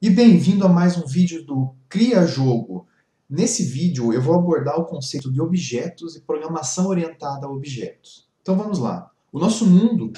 E bem-vindo a mais um vídeo do Cria Jogo. Nesse vídeo eu vou abordar o conceito de objetos e programação orientada a objetos. Então vamos lá. O nosso mundo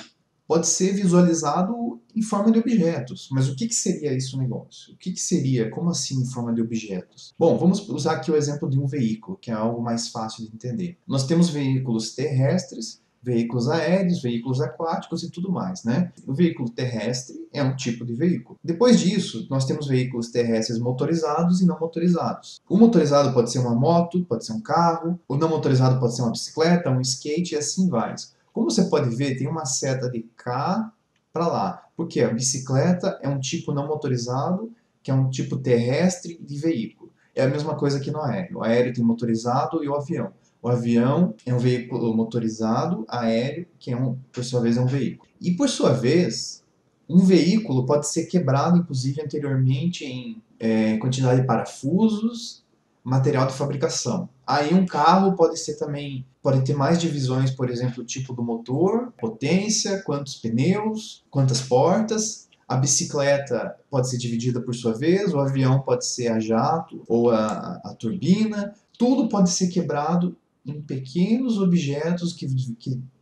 pode ser visualizado em forma de objetos, mas o que seria esse negócio? O que seria, como assim em forma de objetos? Bom, vamos usar aqui o exemplo de um veículo, que é algo mais fácil de entender. Nós temos veículos terrestres, veículos aéreos, veículos aquáticos e tudo mais, né? O veículo terrestre é um tipo de veículo. Depois disso, nós temos veículos terrestres motorizados e não motorizados. O motorizado pode ser uma moto, pode ser um carro, o não motorizado pode ser uma bicicleta, um skate e assim vai. Como você pode ver, tem uma seta de cá para lá, porque a bicicleta é um tipo não motorizado, que é um tipo terrestre de veículo. É a mesma coisa que no aéreo. O aéreo tem motorizado e o avião. O avião é um veículo motorizado, aéreo, que por sua vez é um veículo. E por sua vez, um veículo pode ser quebrado, inclusive anteriormente, em quantidade de parafusos, material de fabricação. Aí um carro pode ser também, pode ter mais divisões, por exemplo, o tipo do motor, potência, quantos pneus, quantas portas. A bicicleta pode ser dividida por sua vez, o avião pode ser a jato ou a turbina. Tudo pode ser quebrado em pequenos objetos que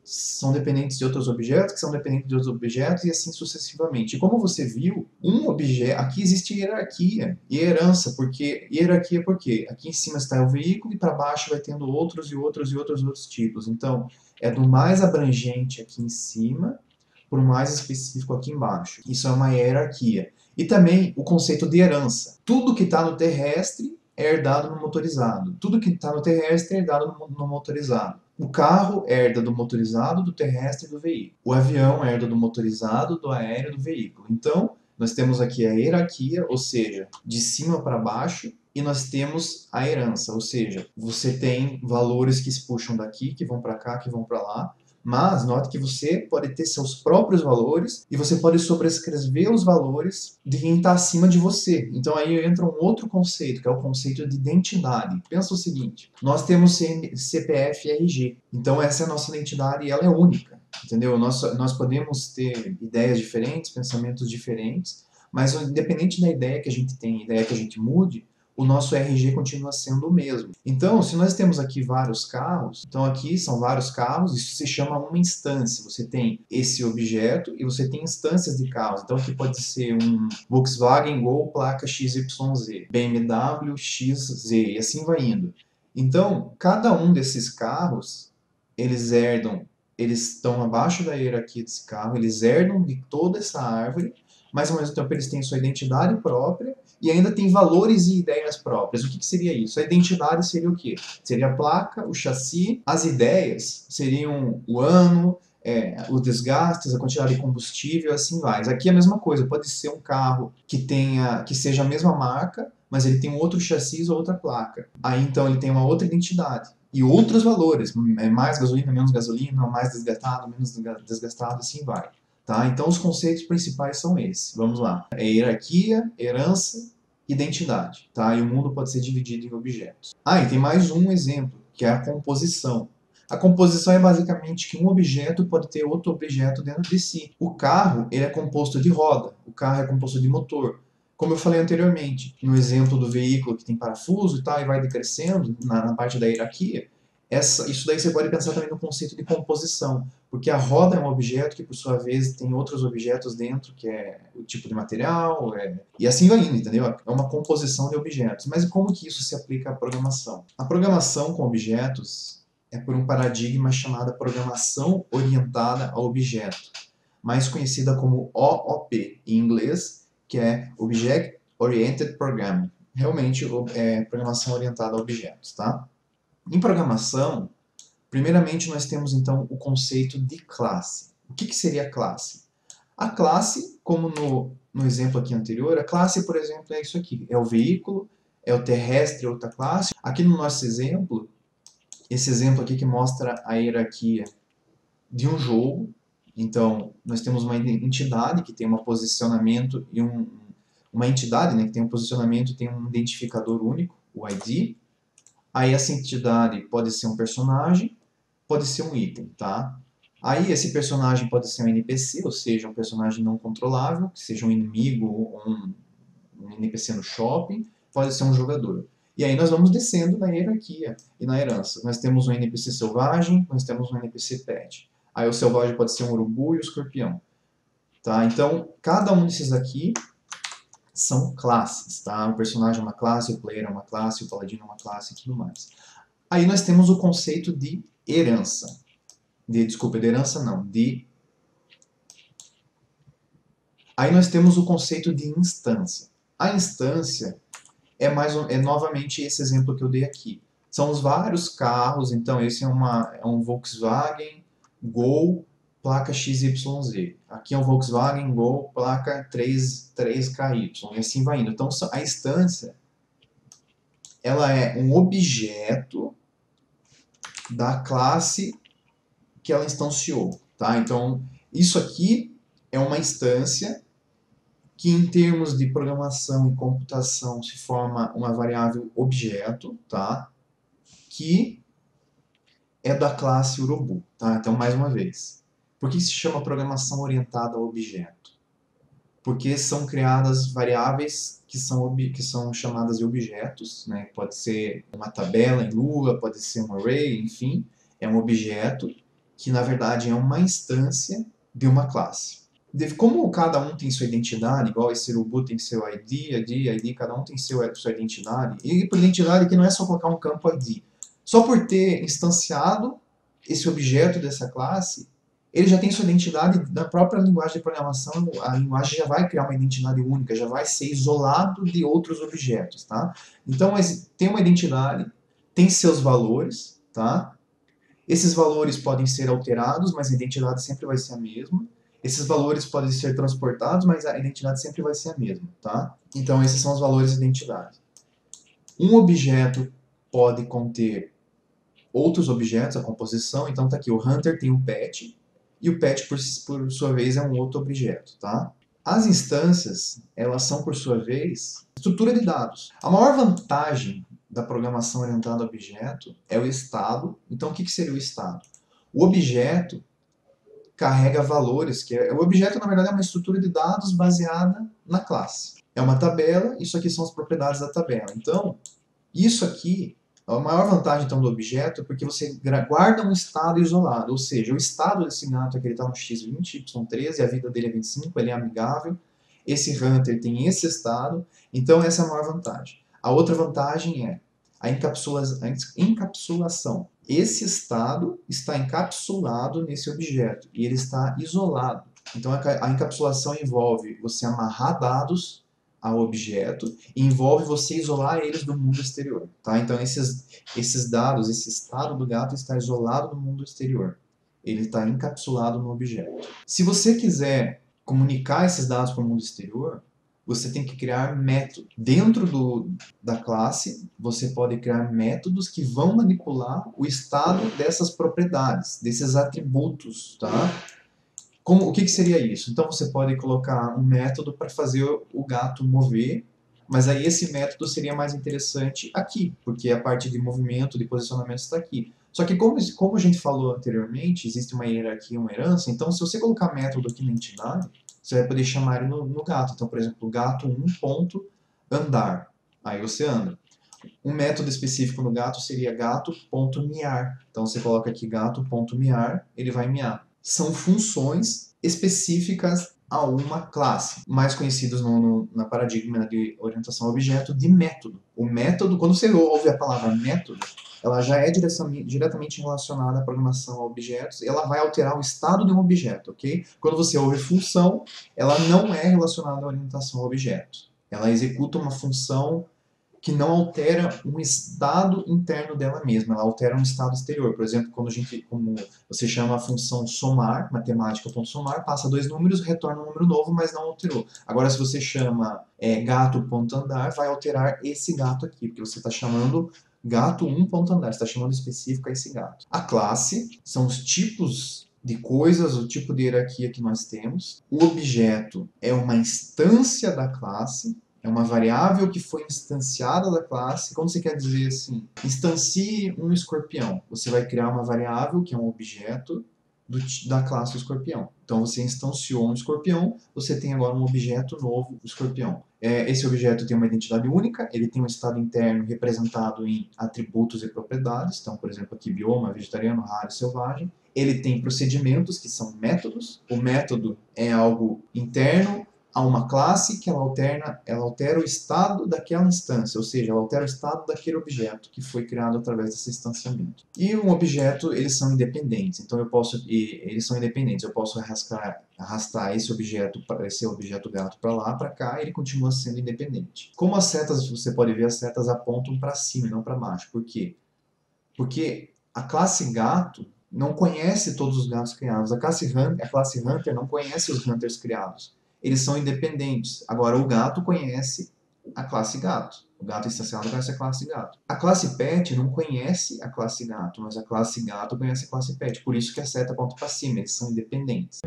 são dependentes de outros objetos, que são dependentes de outros objetos, e assim sucessivamente. E como você viu, um objeto, aqui existe hierarquia e herança, porque hierarquia por quê? Aqui em cima está o veículo e para baixo vai tendo outros e outros e outros tipos. Então, é do mais abrangente aqui em cima para o mais específico aqui embaixo. Isso é uma hierarquia. E também o conceito de herança. Tudo que está no terrestre é herdado no motorizado. Tudo que está no terrestre é herdado no motorizado. O carro herda do motorizado, do terrestre e do veículo. O avião herda do motorizado, do aéreo e do veículo. Então, nós temos aqui a hierarquia, ou seja, de cima para baixo, e nós temos a herança, ou seja, você tem valores que se puxam daqui, que vão para cá, que vão para lá, mas note que você pode ter seus próprios valores e você pode sobrescrever os valores de quem está acima de você. Então aí entra um outro conceito, que é o conceito de identidade. Pensa o seguinte, nós temos CPF e RG, então essa é a nossa identidade e ela é única, entendeu? Nós podemos ter ideias diferentes, pensamentos diferentes, mas independente da ideia que a gente tem, ideia que a gente mude, o nosso RG continua sendo o mesmo. Então, se nós temos aqui vários carros, então aqui são vários carros, isso se chama uma instância. Você tem esse objeto e você tem instâncias de carros. Então aqui pode ser um Volkswagen Gol placa XYZ, BMW XZ e assim vai indo. Então, cada um desses carros, eles estão abaixo da hierarquia desse carro, eles herdam de toda essa árvore, mas ao mesmo tempo eles têm sua identidade própria e ainda tem valores e ideias próprias. O que seria isso? A identidade seria o quê? Seria a placa, o chassi, as ideias seriam o ano, os desgastes, a quantidade de combustível, assim vai. Aqui é a mesma coisa, pode ser um carro que seja a mesma marca, mas ele tem um outro chassi ou outra placa. Aí então ele tem uma outra identidade e outros valores, mais gasolina, mais desgastado, menos desgastado, assim vai. Tá? Então, os conceitos principais são esses. Vamos lá. É hierarquia, herança, identidade. Tá? E o mundo pode ser dividido em objetos. Ah, e tem mais um exemplo, que é a composição. A composição é basicamente que um objeto pode ter outro objeto dentro de si. O carro ele é composto de roda, o carro é composto de motor. Como eu falei anteriormente, no exemplo do veículo que tem parafuso e tal, e vai decrescendo na parte da hierarquia, isso daí você pode pensar também no conceito de composição, porque a roda é um objeto que, por sua vez, tem outros objetos dentro, que é o tipo de material, e assim vai indo, entendeu? É uma composição de objetos. Mas como que isso se aplica à programação? A programação com objetos é por um paradigma chamado programação orientada a objeto, mais conhecida como OOP em inglês, que é Object Oriented Programming. Realmente é programação orientada a objetos, tá? Em programação, primeiramente nós temos então o conceito de classe. O que seria classe? A classe, como no exemplo aqui anterior, a classe, por exemplo, é isso aqui. É o veículo, é o terrestre, outra classe. Aqui no nosso exemplo, esse exemplo aqui que mostra a hierarquia de um jogo. Então, nós temos uma entidade que tem um posicionamento e uma entidade, né, que tem um posicionamento e tem um identificador único, o ID. Aí essa entidade pode ser um personagem, pode ser um item, tá? Aí esse personagem pode ser um NPC, ou seja, um personagem não controlável, que seja um inimigo ou um NPC no shopping, pode ser um jogador. E aí nós vamos descendo na hierarquia e na herança. Nós temos um NPC selvagem, nós temos um NPC pet. Aí o selvagem pode ser um urubu e o escorpião. Tá? Então, cada um desses aqui são classes. Tá? O personagem é uma classe, o player é uma classe, o paladino é uma classe e tudo mais. Aí nós temos o conceito de herança. Desculpa, de herança não, Aí nós temos o conceito de instância. A instância é novamente esse exemplo que eu dei aqui. São os vários carros, então esse é um Volkswagen Gol, placa XYZ. Aqui é um Volkswagen Gol, placa 3KY, e assim vai indo. Então a instância, ela é um objeto da classe que ela instanciou. Tá? Então isso aqui é uma instância que em termos de programação e computação se forma uma variável objeto, tá? Que é da classe urubu. Tá? Então, mais uma vez, por que se chama programação orientada a objeto? Porque são criadas variáveis que são chamadas de objetos, né? Pode ser uma tabela em Lua, pode ser um array, enfim, é um objeto que na verdade é uma instância de uma classe. Como cada um tem sua identidade, igual esse urubu tem seu ID, cada um tem sua identidade, e por identidade aqui não é só colocar um campo ID. Só por ter instanciado esse objeto dessa classe, ele já tem sua identidade da própria linguagem de programação, a linguagem já vai criar uma identidade única, já vai ser isolado de outros objetos, tá? Então, tem uma identidade, tem seus valores, tá? Esses valores podem ser alterados, mas a identidade sempre vai ser a mesma. Esses valores podem ser transportados, mas a identidade sempre vai ser a mesma, tá? Então, esses são os valores de identidade. Um objeto pode conter outros objetos, a composição. Então, tá aqui, o Hunter tem um pet, e o pet, por sua vez, é um outro objeto, tá? As instâncias, elas são, por sua vez, estrutura de dados. A maior vantagem da programação orientada a objeto é o estado. Então, o que seria o estado? O objeto carrega valores, o objeto, na verdade, é uma estrutura de dados baseada na classe. É uma tabela, isso aqui são as propriedades da tabela. Então, isso aqui, a maior vantagem então, do objeto é porque você guarda um estado isolado, ou seja, o estado desse gato é que ele está no x20, y13, a vida dele é 25, ele é amigável. Esse Hunter tem esse estado, então essa é a maior vantagem. A outra vantagem é a encapsulação. Esse estado está encapsulado nesse objeto e ele está isolado. Então a encapsulação envolve você amarrar dados ao objeto e envolve você isolar eles do mundo exterior. Tá? Então esses dados, esse estado do gato está isolado do mundo exterior. Ele está encapsulado no objeto. Se você quiser comunicar esses dados para o mundo exterior, você tem que criar métodos. Dentro da classe, você pode criar métodos que vão manipular o estado dessas propriedades, desses atributos, tá? O que seria isso? Então você pode colocar um método para fazer o gato mover, mas aí esse método seria mais interessante aqui, porque a parte de movimento, de posicionamento está aqui. Só que como a gente falou anteriormente, existe uma hierarquia e uma herança, então se você colocar método aqui na entidade, você vai poder chamar ele no gato. Então, por exemplo, gato 1.andar. Aí você anda. Um método específico no gato seria gato.miar. Então você coloca aqui gato.miar, ele vai miar. São funções específicas a uma classe, mais conhecidos na paradigma de orientação a objeto de método. O método, quando você ouve a palavra método, ela já é diretamente relacionada à programação a objetos, e ela vai alterar o estado de um objeto, ok? Quando você ouve função, ela não é relacionada à orientação a objetos. Ela executa uma função que não altera um estado interno dela mesma, ela altera um estado exterior. Por exemplo, como você chama a função somar, matemática.somar, passa dois números, retorna um número novo, mas não alterou. Agora, se você chama gato.andar, vai alterar esse gato aqui, porque você está chamando gato 1.andar, você está chamando específico a esse gato. A classe são os tipos de coisas, o tipo de hierarquia que nós temos. O objeto é uma instância da classe, é uma variável que foi instanciada da classe. Como você quer dizer assim? Instancie um escorpião. Você vai criar uma variável, que é um objeto, da classe escorpião. Então você instanciou um escorpião, você tem agora um objeto novo, o escorpião. Esse objeto tem uma identidade única, ele tem um estado interno representado em atributos e propriedades, então, por exemplo, aqui bioma, vegetariano, raro, selvagem. Ele tem procedimentos, que são métodos. O método é algo interno a uma classe que ela altera o estado daquela instância, ou seja, ela altera o estado daquele objeto que foi criado através desse instanciamento. E um objeto, eles são independentes, então eles são independentes, eu posso arrastar esse objeto gato para lá, para cá, e ele continua sendo independente. Como as setas, você pode ver, as setas apontam para cima e não para baixo. Por quê? Porque a classe gato não conhece todos os gatos criados. A classe Hunter não conhece os Hunters criados. Eles são independentes. Agora, o gato conhece a classe gato. O gato instanciado conhece a classe gato. A classe pet não conhece a classe gato, mas a classe gato conhece a classe pet. Por isso que a seta aponta para cima. Eles são independentes.